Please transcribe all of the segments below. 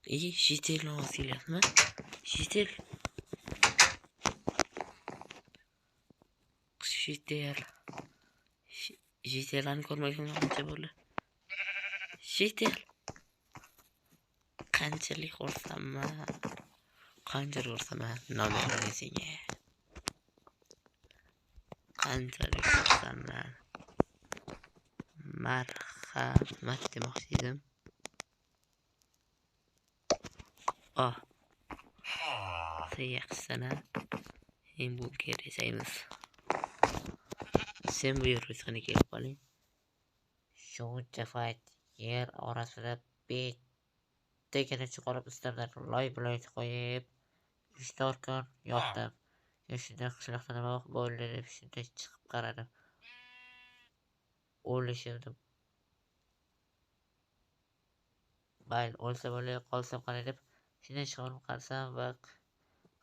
İyi, JTL'in havasıyla yapma. JTL. JTL'ni ko'rmagan qancha bo'ldi? JTL. Qanchalik ko'rsaman, nomerni senga. Qanchalik ko'rsaman. Marhamat demoqchi edim. Sen yaxshisana. Sen bu kerak. Sen bu yerga kelib qoling. Shuncha payt yer orasida bettagina chiqarib istarlar loy qo'yib, 3-4 kun yotdim. Shunday qishloqda nima bo'ldi deb shunday chiqib qaradim. O'lishimni mayli, o'lsa bo'lay, qolsam qani deb shunday chiqarib qarasam va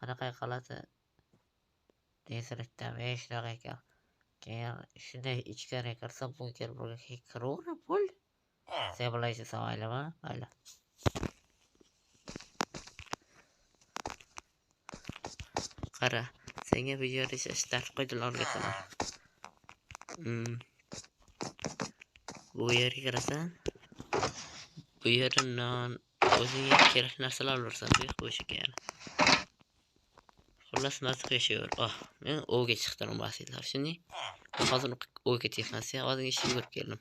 qanaqa qiladi desaktam shunaqa ekan. Keyin shunday ichkariga kirsam bunker kiraverib bo'ldi. Sen bilaysiz oilama, mayli. Qara, senga bu yerda ishlashni qo'ydilar o'rgataman. Bu yerga kirasan, bu yerda non, o'zingga kerak narsalar olasan, qo'shib yana. Xullas, mazza yashayver. Men o'ga chiqdim basitlar. Shuni hozir o'ga ketyapman. Sen hozir ishga yurib keldim.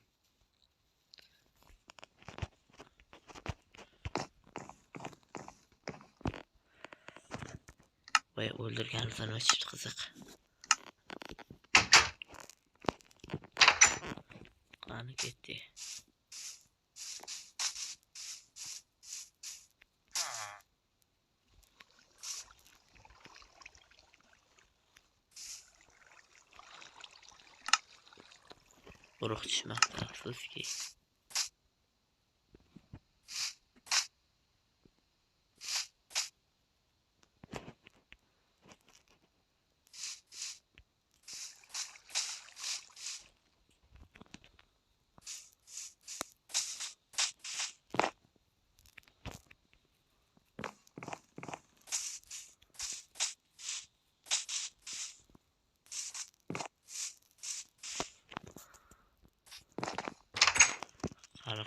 Voy, o'ldirganimdan o'chib qiziq. Qani ketdi. Urug' tushmoqda, afsuski.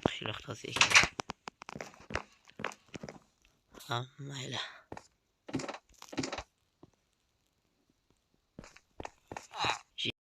Qishloq toza ekan. Mayli.